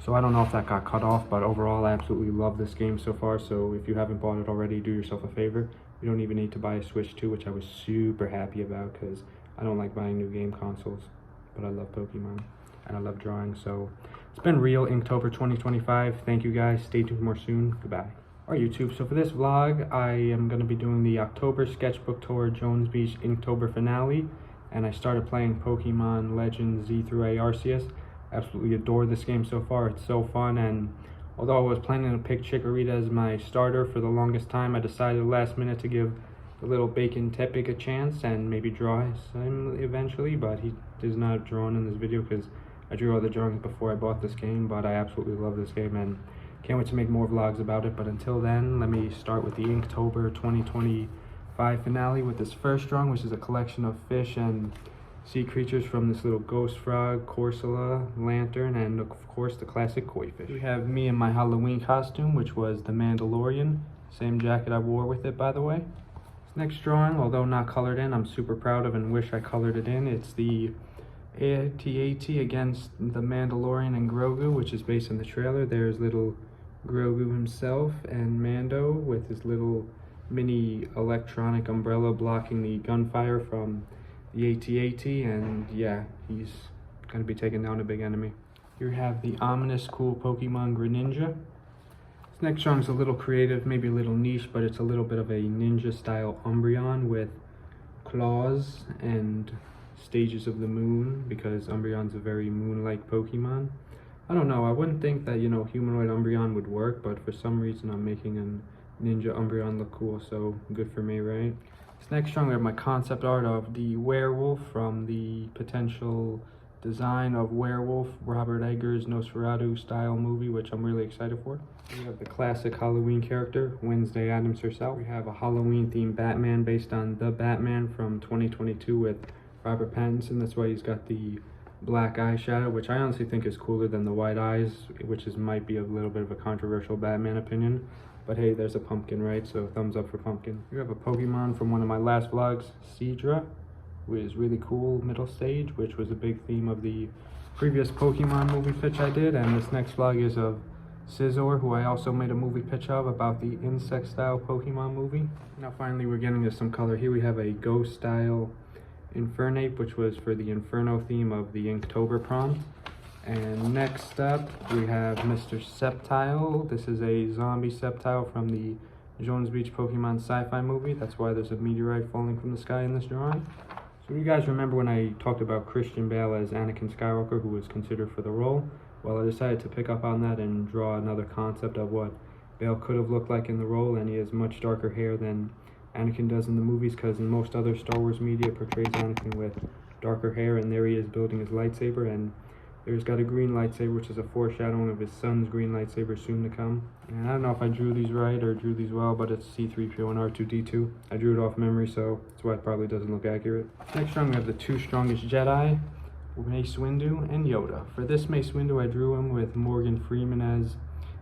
So I don't know if that got cut off, but overall I absolutely love this game so far. So if you haven't bought it already, do yourself a favor. You don't even need to buy a Switch 2, which I was super happy about because I don't like buying new game consoles, but I love Pokemon and I love drawing. So it's been real, Inktober 2025. Thank you guys. Stay tuned for more soon. Goodbye. Alright YouTube, so for this vlog, I am going to be doing the October Sketchbook Tour Jones Beach Inktober finale, and I started playing Pokemon Legends Z through Arceus. Absolutely adore this game so far. It's so fun, and although I was planning to pick Chikorita as my starter for the longest time, I decided last minute to give the little Bacon Tepig a chance and maybe draw him eventually, but he is not drawn in this video because I drew all the drawings before I bought this game. But I absolutely love this game and can't wait to make more vlogs about it. But until then, let me start with the Inktober 2025 finale with this first drawing, which is a collection of fish and sea creatures from this little ghost frog, Corsola, lantern, and of course the classic koi fish. We have me in my Halloween costume, which was the Mandalorian. Same jacket I wore with it, by the way. This next drawing, although not colored in, I'm super proud of and wish I colored it in. It's the AT-AT against the Mandalorian and Grogu, which is based on the trailer. There's little Grogu himself and Mando with his little mini electronic umbrella blocking the gunfire from the AT-AT, and yeah, he's gonna be taking down a big enemy. Here we have the ominous cool Pokemon Greninja. This next drawing is a little creative, maybe a little niche, but it's a little bit of a ninja style Umbreon with claws and stages of the moon, because Umbreon's a very moon-like Pokemon. I don't know, I wouldn't think that, you know, humanoid Umbreon would work, but for some reason I'm making a ninja Umbreon look cool, so good for me, right? This next drawing, we have my concept art of the werewolf from the potential design of Werewolf, Robert Eggers' Nosferatu style movie, which I'm really excited for. We have the classic Halloween character, Wednesday Addams herself. We have a Halloween themed Batman based on The Batman from 2022 with Robert Pattinson. That's why he's got the black eyeshadow, which I honestly think is cooler than the white eyes, which might be a little bit of a controversial Batman opinion. But hey, there's a pumpkin, right? So thumbs up for pumpkin. You have a Pokemon from one of my last vlogs, Seadra, who is really cool middle stage, which was a big theme of the previous Pokemon movie pitch I did. And this next vlog is of Scizor, who I also made a movie pitch of about the insect style Pokemon movie. Now finally we're getting to some color. Here we have a ghost style Infernape, which was for the Inferno theme of the Inktober prompt. And next up we have Mr. Sceptile. This is a zombie Sceptile from the Jones Beach Pokemon sci-fi movie. That's why there's a meteorite falling from the sky in this drawing. So you guys remember when I talked about Christian Bale as Anakin Skywalker, who was considered for the role? Well, I decided to pick up on that and draw another concept of what Bale could have looked like in the role, and he has much darker hair than Anakin does in the movies, because in most other Star Wars media portrays Anakin with darker hair, and there he is building his lightsaber, and there's got a green lightsaber, which is a foreshadowing of his son's green lightsaber soon to come. And I don't know if I drew these right or drew these well, but it's C-3PO and R2-D2. I drew it off memory, so that's why it probably doesn't look accurate. Next drawing, we have the two strongest Jedi, Mace Windu and Yoda. For this Mace Windu, I drew him with Morgan Freeman as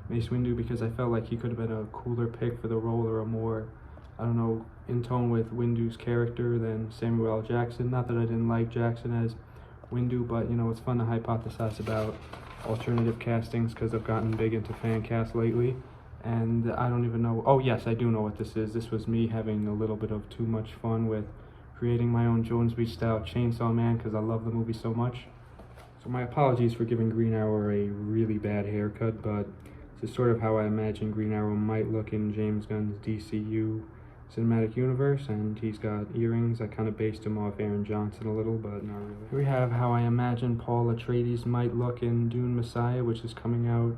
Mace Windu because I felt like he could have been a cooler pick for the role, or a more, I don't know, in tone with Windu's character than Samuel L. Jackson. Not that I didn't like Jackson as Windu, but you know, it's fun to hypothesize about alternative castings because I've gotten big into fan cast lately. And I don't even know, oh yes, I do know what this is. This was me having a little bit of too much fun with creating my own Jones Beach style Chainsaw Man because I love the movie so much. So my apologies for giving Green Arrow a really bad haircut, but this is sort of how I imagine Green Arrow might look in James Gunn's DCU cinematic universe, and he's got earrings. I kind of based him off Aaron Johnson a little, but not really. Here we have how I imagine Paul Atreides might look in Dune Messiah, which is coming out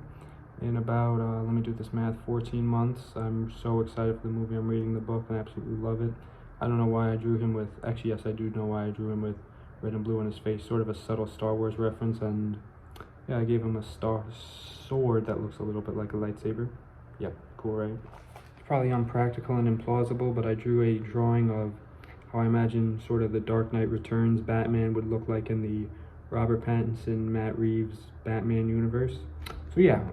in about, let me do this math, 14 months. I'm so excited for the movie. I'm reading the book and I absolutely love it. I don't know why I drew him with, actually yes I do know why I drew him with red and blue on his face, sort of a subtle Star Wars reference, and yeah, I gave him a star sword that looks a little bit like a lightsaber. Yep, cool, right? Probably unpractical and implausible, but I drew a drawing of how I imagine sort of the Dark Knight Returns Batman would look like in the Robert Pattinson, Matt Reeves Batman universe. So yeah,